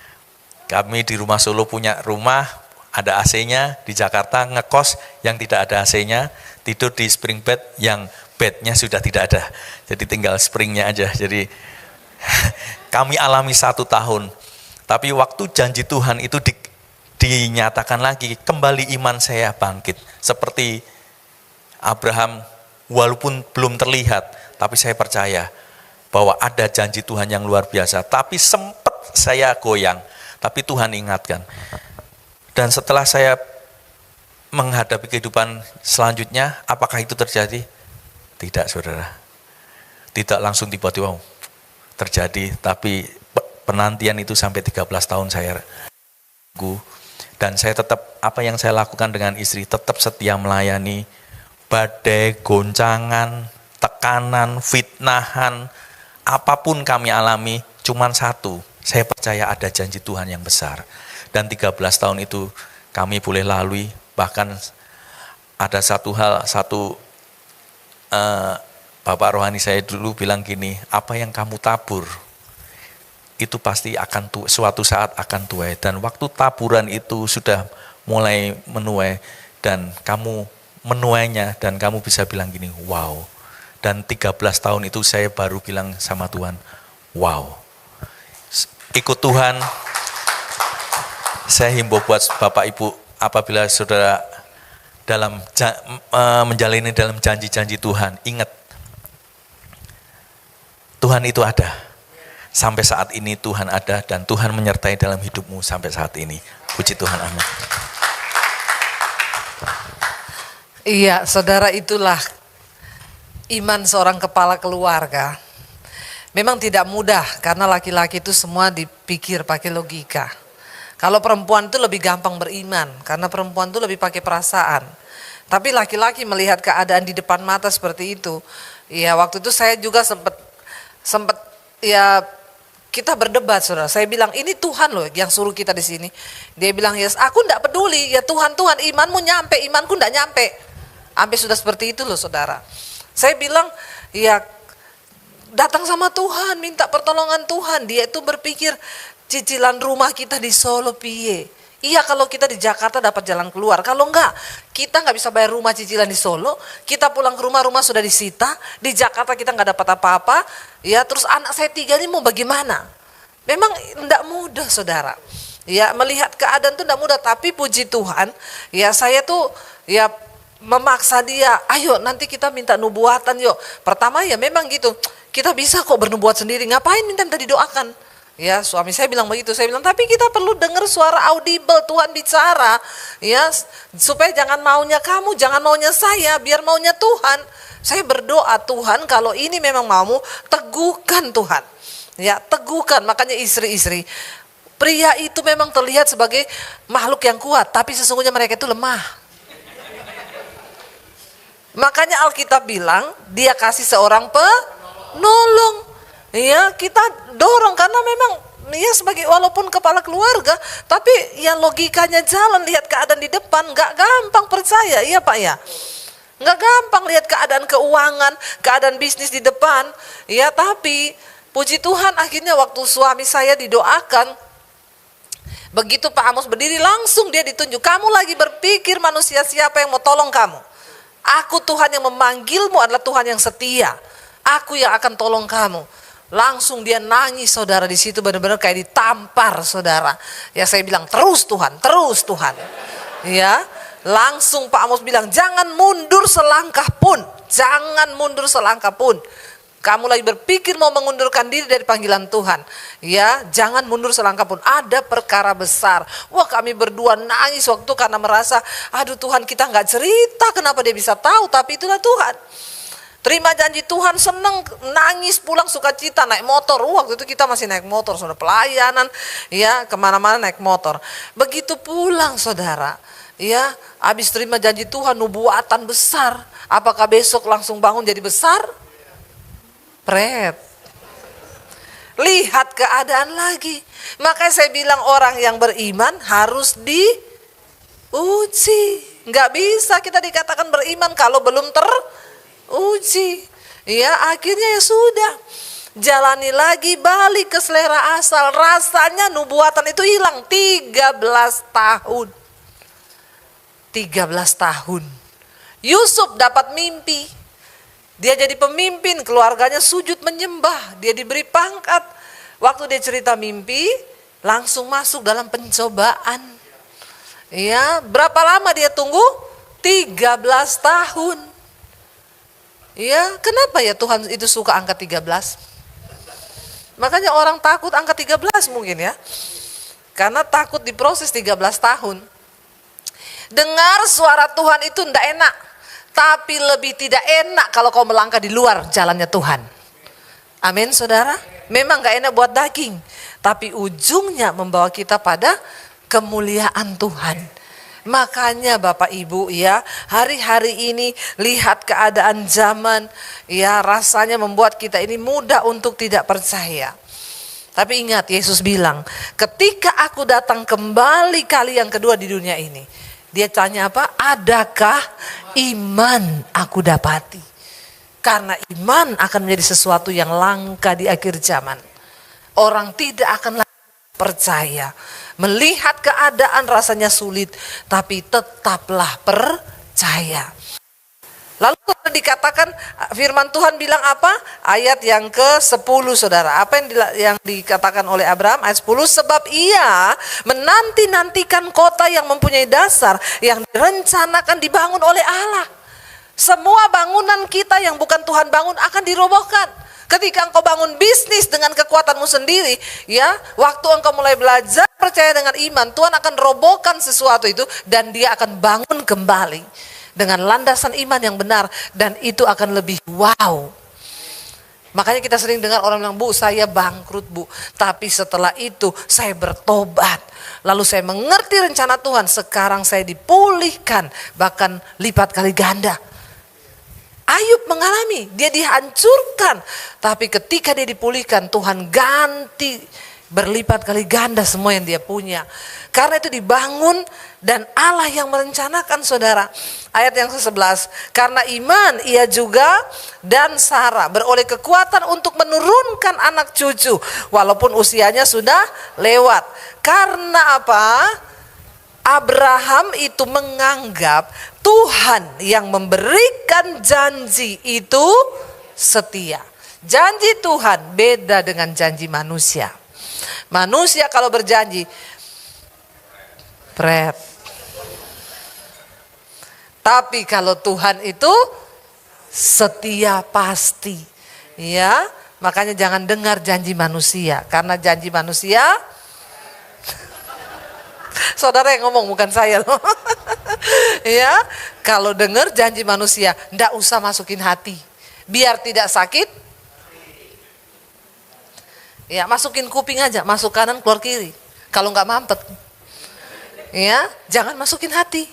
Kami di rumah Solo punya rumah, ada AC-nya, di Jakarta ngekos yang tidak ada AC-nya, tidur di spring bed yang bednya sudah tidak ada. Jadi tinggal springnya aja. Jadi kami alami 1 tahun. Tapi waktu janji Tuhan itu dinyatakan lagi, kembali iman saya bangkit. Seperti Abraham, walaupun belum terlihat, tapi saya percaya bahwa ada janji Tuhan yang luar biasa. Tapi sempat saya goyang, tapi Tuhan ingatkan. Dan setelah saya menghadapi kehidupan selanjutnya, apakah itu terjadi? Tidak, saudara. Tidak langsung tiba-tiba terjadi, tapi penantian itu sampai 13 tahun saya tunggu. Dan saya tetap, apa yang saya lakukan dengan istri, tetap setia melayani. Badai, goncangan, tekanan, fitnahan, apapun kami alami, cuman satu, saya percaya ada janji Tuhan yang besar. Dan 13 tahun itu kami boleh lalui, bahkan ada satu hal, Bapak rohani saya dulu bilang gini, apa yang kamu tabur, itu pasti akan suatu saat akan tuai. Dan waktu taburan itu sudah mulai menuai, dan kamu menuainya, dan kamu bisa bilang gini, wow. Dan 13 tahun itu saya baru bilang sama Tuhan, wow. Ikut Tuhan. Saya himbau buat Bapak Ibu, apabila saudara menjalani dalam janji-janji Tuhan, ingat, Tuhan itu ada. Sampai saat ini Tuhan ada, dan Tuhan menyertai dalam hidupmu sampai saat ini. Puji Tuhan, amin. Iya, saudara, itulah iman seorang kepala keluarga. Memang tidak mudah, karena laki-laki itu semua dipikir pakai logika. Kalau perempuan itu lebih gampang beriman, karena perempuan itu lebih pakai perasaan. Tapi laki-laki melihat keadaan di depan mata seperti itu. Ya, waktu itu saya juga sempat ya, kita berdebat, saudara. Saya bilang, ini Tuhan loh yang suruh kita di sini. Dia bilang, yes, aku enggak peduli. Ya Tuhan, imanmu nyampe, imanku enggak nyampe. Sampai sudah seperti itu loh, saudara. Saya bilang, ya datang sama Tuhan, minta pertolongan Tuhan. Dia itu berpikir, cicilan rumah kita di Solo piye. Iya, kalau kita di Jakarta dapat jalan keluar. Kalau enggak, kita enggak bisa bayar rumah cicilan di Solo. Kita pulang ke rumah sudah disita. Di Jakarta kita enggak dapat apa-apa. Ya, terus anak saya 3 ini mau bagaimana? Memang enggak mudah, saudara. Ya, melihat keadaan itu enggak mudah. Tapi puji Tuhan, ya saya tuh ya memaksa dia. Ayo nanti kita minta nubuatan yuk. Pertama ya memang gitu. Kita bisa kok bernubuat sendiri. Ngapain minta didoakan? Ya, suami saya bilang begitu. Saya bilang, tapi kita perlu dengar suara audible Tuhan bicara. Ya, supaya jangan maunya kamu, jangan maunya saya, biar maunya Tuhan. Saya berdoa, Tuhan, kalau ini memang maumu, teguhkan Tuhan. Ya, teguhkan. Makanya istri-istri, pria itu memang terlihat sebagai makhluk yang kuat, tapi sesungguhnya mereka itu lemah. Makanya Alkitab bilang, dia kasih seorang penolong. Ya, kita dorong karena memang ya sebagai walaupun kepala keluarga, tapi ya logikanya jalan, lihat keadaan di depan, nggak gampang percaya, iya Pak ya. Nggak gampang lihat keadaan keuangan, keadaan bisnis di depan. Ya, tapi puji Tuhan akhirnya waktu suami saya didoakan, begitu Pak Amos berdiri langsung dia ditunjuk, kamu lagi berpikir manusia siapa yang mau tolong kamu. Aku Tuhan yang memanggilmu adalah Tuhan yang setia. Aku yang akan tolong kamu. Langsung dia nangis, saudara, di situ benar-benar kayak ditampar, saudara. Ya saya bilang, terus Tuhan, terus Tuhan. Ya, langsung Pak Amos bilang, jangan mundur selangkah pun, jangan mundur selangkah pun. kamu lagi berpikir mau mengundurkan diri dari panggilan Tuhan, ya jangan mundur selangkah pun. Ada perkara besar. Wah, kami berdua nangis waktu karena merasa, aduh Tuhan, kita nggak cerita kenapa dia bisa tahu, tapi itulah Tuhan. Terima janji Tuhan, seneng, nangis, pulang sukacita, naik motor. Waktu itu kita masih naik motor, sudah pelayanan, ya kemana-mana naik motor. Begitu pulang saudara, ya habis terima janji Tuhan, nubuatan besar. Apakah besok langsung bangun jadi besar? Pret. Lihat keadaan lagi. Makanya saya bilang orang yang beriman harus diuji. Nggak bisa kita dikatakan beriman kalau belum teruji. Ya akhirnya ya sudah. Jalani lagi, balik ke selera asal. Rasanya nubuatan itu hilang 13 tahun. 13 tahun. Yusuf dapat mimpi. Dia jadi pemimpin, keluarganya sujud menyembah, dia diberi pangkat. Waktu dia cerita mimpi, langsung masuk dalam pencobaan. Ya, berapa lama dia tunggu? 13 tahun. Ya, kenapa ya Tuhan itu suka angka 13? Makanya orang takut angka 13 mungkin ya. Karena takut diproses 13 tahun. Dengar suara Tuhan itu tidak enak. Tapi lebih tidak enak kalau kau melangkah di luar jalannya Tuhan. Amin saudara. Memang gak enak buat daging. Tapi ujungnya membawa kita pada kemuliaan Tuhan. Makanya Bapak Ibu ya, hari-hari ini lihat keadaan zaman. Ya rasanya membuat kita ini mudah untuk tidak percaya. Tapi ingat Yesus bilang, ketika aku datang kembali kali yang kedua di dunia ini. Dia tanya apa? Adakah iman aku dapati? Karena iman akan menjadi sesuatu yang langka di akhir zaman. Orang tidak akan lagi percaya. Melihat keadaan rasanya sulit, tapi tetaplah percaya. Lalu dikatakan firman Tuhan bilang apa? Ayat yang ke-10 saudara. Apa yang dikatakan oleh Abraham? Ayat 10, sebab ia menanti-nantikan kota yang mempunyai dasar, yang direncanakan dibangun oleh Allah. Semua bangunan kita yang bukan Tuhan bangun akan dirobohkan. Ketika engkau bangun bisnis dengan kekuatanmu sendiri, ya, waktu engkau mulai belajar percaya dengan iman, Tuhan akan robohkan sesuatu itu dan dia akan bangun kembali. Dengan landasan iman yang benar, dan itu akan lebih wow. Makanya kita sering dengar orang bilang, Bu saya bangkrut Bu, tapi setelah itu saya bertobat, lalu saya mengerti rencana Tuhan, sekarang saya dipulihkan bahkan lipat kali ganda. Ayub mengalami, dia dihancurkan, tapi ketika dia dipulihkan Tuhan ganti berlipat kali ganda semua yang dia punya. Karena itu dibangun dan Allah yang merencanakan saudara. Ayat yang ke-11, karena iman ia juga dan Sarah beroleh kekuatan untuk menurunkan anak cucu walaupun usianya sudah lewat. Karena apa? Abraham itu menganggap Tuhan yang memberikan janji itu setia. Janji Tuhan beda dengan janji manusia. Manusia kalau berjanji, pret. Tapi kalau Tuhan itu setia pasti. Ya, makanya jangan dengar janji manusia, karena janji manusia saudara yang ngomong bukan saya loh. Ya, kalau dengar janji manusia, ndak usah masukin hati. Biar tidak sakit. Ya, masukin kuping aja, masuk kanan keluar kiri. Kalau nggak mampet. Ya, jangan masukin hati.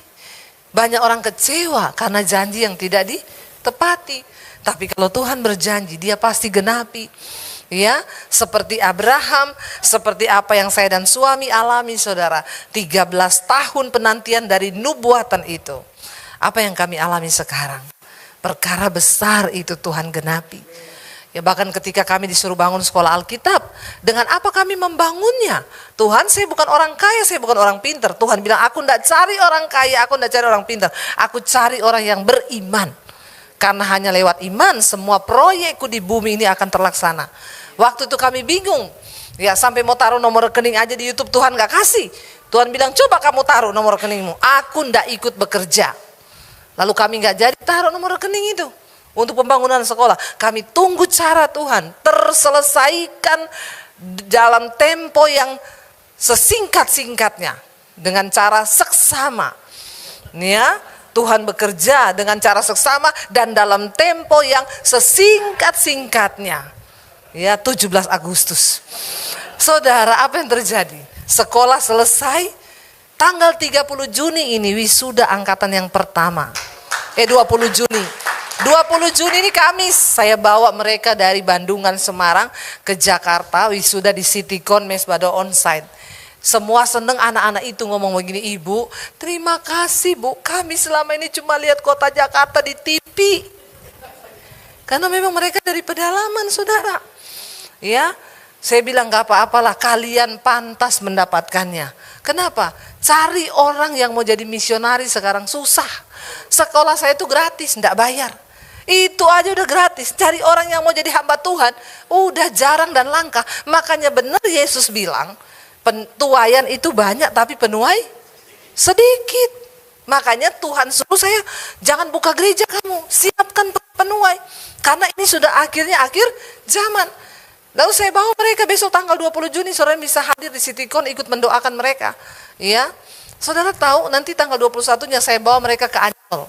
Banyak orang kecewa karena janji yang tidak ditepati. Tapi kalau Tuhan berjanji, dia pasti genapi. Ya, seperti Abraham, seperti apa yang saya dan suami alami saudara. 13 tahun penantian dari nubuatan itu. Apa yang kami alami sekarang? Perkara besar itu Tuhan genapi. Ya, bahkan ketika kami disuruh bangun sekolah Alkitab, dengan apa kami membangunnya? Tuhan, saya bukan orang kaya, saya bukan orang pintar. Tuhan bilang, aku tidak cari orang kaya, aku tidak cari orang pintar. Aku cari orang yang beriman. Karena hanya lewat iman semua proyekku di bumi ini akan terlaksana. Waktu itu kami bingung. Ya, sampai mau taruh nomor rekening aja di YouTube Tuhan gak kasih. Tuhan bilang, coba kamu taruh nomor rekeningmu. Aku tidak ikut bekerja. Lalu kami gak jadi taruh nomor rekening itu. untuk pembangunan sekolah. Kami tunggu cara Tuhan terselesaikan dalam tempo yang sesingkat-singkatnya dengan cara seksama. Ya, Tuhan bekerja dengan cara seksama dan dalam tempo yang sesingkat-singkatnya. Ya, 17 Agustus. Saudara, apa yang terjadi? Sekolah selesai, tanggal 30 Juni ini wisuda angkatan yang pertama. 20 Juni. 20 Juni ini Kamis, saya bawa mereka dari Bandungan, Semarang ke Jakarta, wisuda di Citycon Mesbado Onsite. Semua seneng, anak-anak itu ngomong begini, Ibu, terima kasih Bu, kami selama ini cuma lihat kota Jakarta di TV. Karena memang mereka dari pedalaman, saudara. Ya, saya bilang gak apa-apalah, kalian pantas mendapatkannya. Kenapa? Cari orang yang mau jadi misionaris sekarang susah. Sekolah saya itu gratis, enggak bayar. Itu aja udah gratis. Cari orang yang mau jadi hamba Tuhan udah jarang dan langka. Makanya benar Yesus bilang, tuayan itu banyak tapi penuai sedikit. Makanya Tuhan suruh saya, jangan buka gereja kamu, siapkan penuai. Karena ini sudah akhirnya akhir zaman. Lalu saya bawa mereka besok tanggal 20 Juni, saudara bisa hadir di Citycon ikut mendoakan mereka. Ya, saudara tahu nanti tanggal 21-nya saya bawa mereka ke Ancol,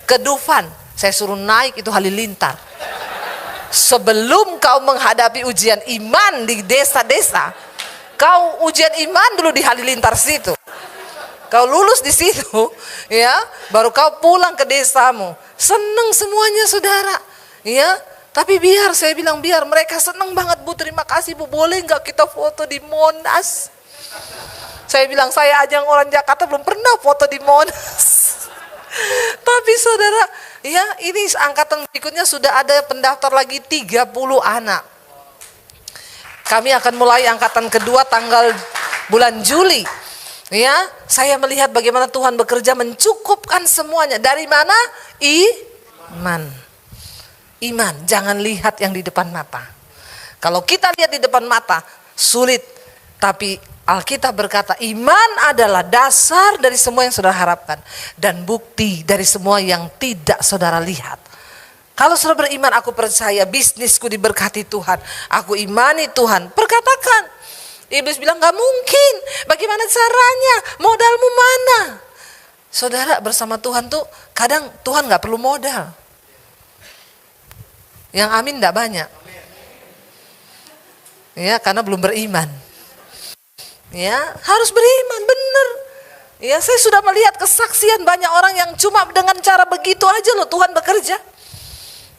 ke Dufan. Saya suruh naik itu halilintar. Sebelum kau menghadapi ujian iman di desa-desa, kau ujian iman dulu di halilintar situ. Kau lulus di situ, ya, baru kau pulang ke desamu. Seneng semuanya, saudara. Ya, tapi biar, saya bilang biar, mereka seneng banget Bu, terima kasih Bu, boleh nggak kita foto di Monas? Saya bilang, saya aja yang orang Jakarta belum pernah foto di Monas. Tapi saudara, ya, ini angkatan berikutnya sudah ada pendaftar lagi 30 anak. Kami akan mulai angkatan kedua tanggal bulan Juli. Ya, saya melihat bagaimana Tuhan bekerja mencukupkan semuanya. Dari mana? Iman. Iman, jangan lihat yang di depan mata. Kalau kita lihat di depan mata, sulit. Tapi Alkitab berkata, iman adalah dasar dari semua yang saudara harapkan. Dan bukti dari semua yang tidak saudara lihat. Kalau saudara beriman, aku percaya bisnisku diberkati Tuhan. Aku imani Tuhan. Perkatakan. Iblis bilang, gak mungkin. Bagaimana caranya? Modalmu mana? Saudara, bersama Tuhan tuh kadang Tuhan gak perlu modal. Yang amin gak banyak. Ya, karena belum beriman. Ya, harus beriman, benar. Ya, saya sudah melihat kesaksian banyak orang yang cuma dengan cara begitu aja loh Tuhan bekerja.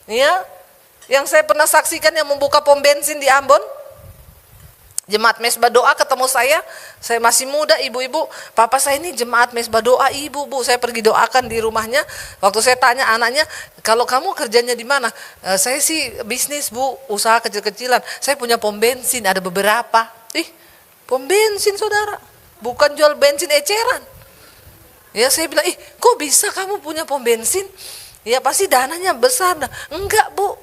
Ya, yang saya pernah saksikan yang membuka pom bensin di Ambon. Jemaat Mesbah Doa ketemu saya masih muda, ibu-ibu, papa saya ini jemaat Mesbah Doa, ibu, Bu, saya pergi doakan di rumahnya. Waktu saya tanya anaknya, kalau kamu kerjanya di mana? Saya sih bisnis Bu, usaha kecil-kecilan. Saya punya pom bensin, ada beberapa. Pom bensin saudara, bukan jual bensin eceran. Ya, saya bilang, kok bisa kamu punya pom bensin? Ya pasti dananya besar. Enggak Bu,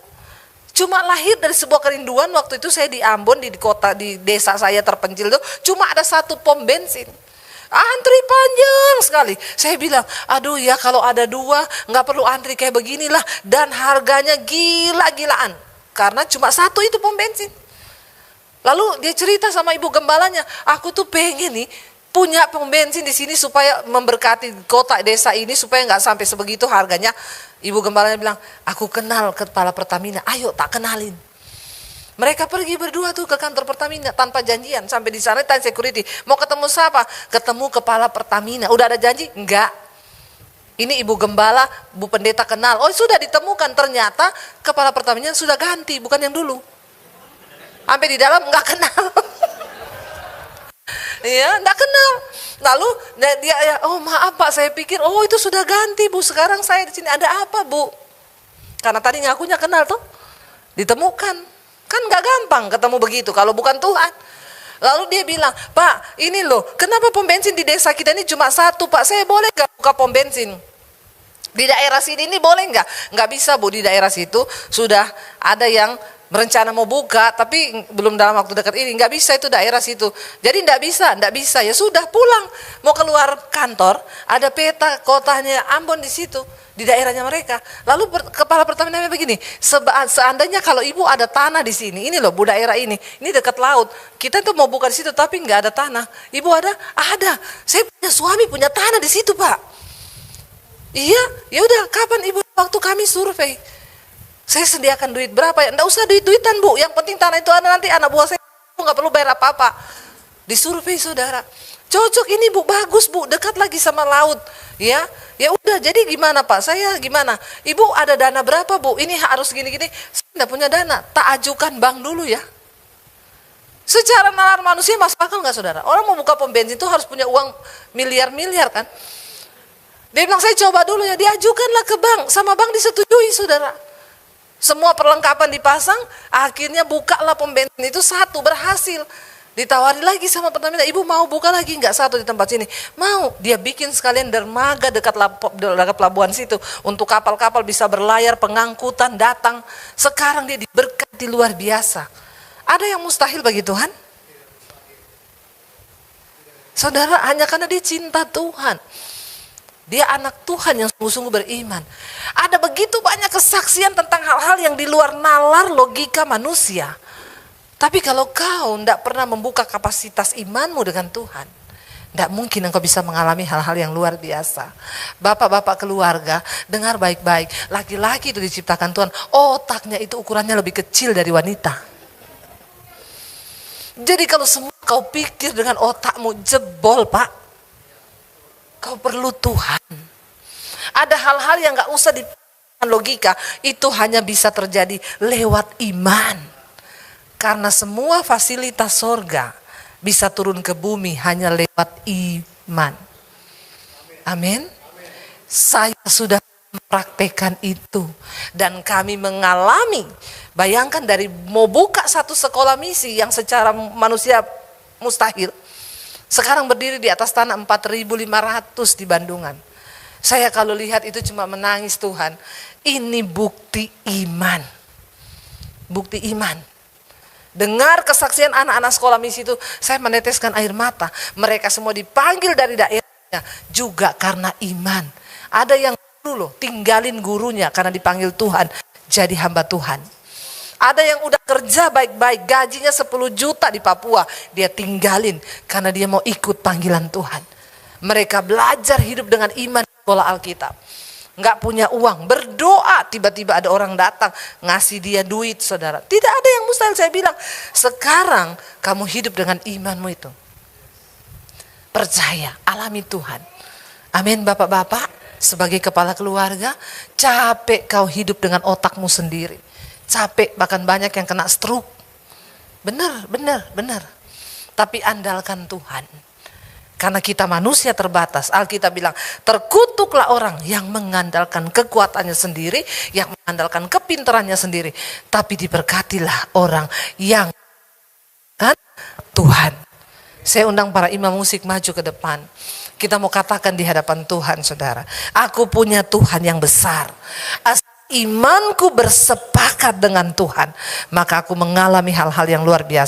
cuma lahir dari sebuah kerinduan. Waktu itu saya di Ambon, di kota, di desa saya terpencil tuh, cuma ada satu pom bensin. Antri panjang sekali. Saya bilang, aduh ya kalau ada dua, nggak perlu antri kayak beginilah. Dan harganya gila-gilaan, karena cuma satu itu pom bensin. Lalu dia cerita sama ibu gembalanya, aku tuh pengen nih punya pom bensin di sini supaya memberkati kota desa ini supaya nggak sampai sebegitu harganya. Ibu gembalanya bilang, aku kenal kepala Pertamina, ayo tak kenalin. Mereka pergi berdua tuh ke kantor Pertamina tanpa janjian. Sampai di sana tanya security, mau ketemu siapa? Ketemu kepala Pertamina. Udah ada janji? Enggak. Ini ibu gembala, Bu Pendeta kenal. Oh sudah ditemukan, ternyata kepala Pertamina sudah ganti, bukan yang dulu. Sampai di dalam nggak kenal. Ya, nggak kenal. Lalu dia, oh maaf Pak, saya pikir, oh itu sudah ganti Bu. Sekarang saya di sini ada apa Bu? Karena tadi ngakunya kenal tuh, ditemukan. Kan nggak gampang ketemu begitu kalau bukan Tuhan. Lalu dia bilang, Pak, ini loh, kenapa pom bensin di desa kita ini cuma satu Pak? Saya boleh nggak buka pom bensin? Di daerah sini ini boleh nggak? Nggak bisa Bu, di daerah situ sudah ada yang berencana mau buka, tapi belum dalam waktu dekat ini, nggak bisa itu daerah situ. Jadi nggak bisa, ya sudah pulang. Mau keluar kantor, ada peta kotanya Ambon di situ. di daerahnya mereka. Lalu kepala Pertamina begini, seandainya kalau ibu ada tanah di sini, ini loh bu daerah ini dekat laut, kita tuh mau buka di situ tapi nggak ada tanah. Ibu ada? Ada. Saya punya suami punya tanah di situ pak. Iya, ya udah kapan ibu waktu kami survei? Saya sediakan duit berapa ya? Nggak usah duit-duitan bu, yang penting tanah itu ada, nanti anak buah saya nggak perlu bayar apa-apa. Disurvei saudara. Cocok ini bu, bagus bu, dekat lagi sama laut, ya udah. Jadi gimana pak? Saya gimana? Ibu ada dana berapa bu? Ini harus gini-gini. Saya tidak punya dana, tak ajukan bank dulu ya. Secara nalar manusia masuk akal nggak saudara? Orang mau buka pom bensin itu harus punya uang miliar-miliar kan? Dia bilang saya coba dulu ya, diajukanlah ke bank, sama bank disetujui saudara. Semua perlengkapan dipasang, akhirnya bukalah pom bensin itu satu, berhasil. Ditawari lagi sama Pertamina, ibu mau buka lagi nggak satu di tempat sini? Mau. Dia bikin sekalian dermaga dekat pelabuhan situ untuk kapal-kapal bisa berlayar, pengangkutan datang. Sekarang dia diberkati luar biasa. Ada yang mustahil bagi Tuhan? Saudara, hanya karena dia cinta Tuhan. Dia anak Tuhan yang sungguh-sungguh beriman. Ada begitu banyak kesaksian tentang hal-hal yang di luar nalar logika manusia. Tapi kalau kau tidak pernah membuka kapasitas imanmu dengan Tuhan, tidak mungkin engkau bisa mengalami hal-hal yang luar biasa. Bapak-bapak keluarga, dengar baik-baik. Laki-laki itu diciptakan Tuhan, otaknya itu ukurannya lebih kecil dari wanita. Jadi kalau semua kau pikir dengan otakmu, jebol pak. Kau perlu Tuhan. Ada hal-hal yang gak usah dipikirkan logika, itu hanya bisa terjadi lewat iman. Karena semua fasilitas sorga bisa turun ke bumi hanya lewat iman. Amin. Saya sudah mempraktekkan itu. Dan kami mengalami, bayangkan dari mau buka satu sekolah misi yang secara manusia mustahil. Sekarang berdiri di atas tanah 4.500 di Bandungan. Saya kalau lihat itu cuma menangis Tuhan. Ini bukti iman. Bukti iman. Dengar kesaksian anak-anak sekolah misi itu, saya meneteskan air mata. Mereka semua dipanggil dari daerahnya juga karena iman. Ada yang dulu loh tinggalin gurunya karena dipanggil Tuhan jadi hamba Tuhan. Ada yang udah kerja baik-baik, gajinya 10 juta di Papua, dia tinggalin karena dia mau ikut panggilan Tuhan. Mereka belajar hidup dengan iman di sekolah Alkitab. Nggak punya uang, berdoa, tiba-tiba ada orang datang ngasih dia duit saudara. Tidak ada yang mustahil, saya bilang. Sekarang kamu hidup dengan imanmu itu. Percaya, alami Tuhan. Amin bapak-bapak, sebagai kepala keluarga, capek kau hidup dengan otakmu sendiri. Capek, bahkan banyak yang kena stroke. Benar. Tapi andalkan Tuhan. Karena kita manusia terbatas. Alkitab bilang, terkutuklah orang yang mengandalkan kekuatannya sendiri, yang mengandalkan kepintarannya sendiri. Tapi diberkatilah orang yang kan Tuhan. Saya undang para imam musik maju ke depan. Kita mau katakan di hadapan Tuhan saudara. Aku punya Tuhan yang besar. Imanku bersepakat dengan Tuhan, maka aku mengalami hal-hal yang luar biasa.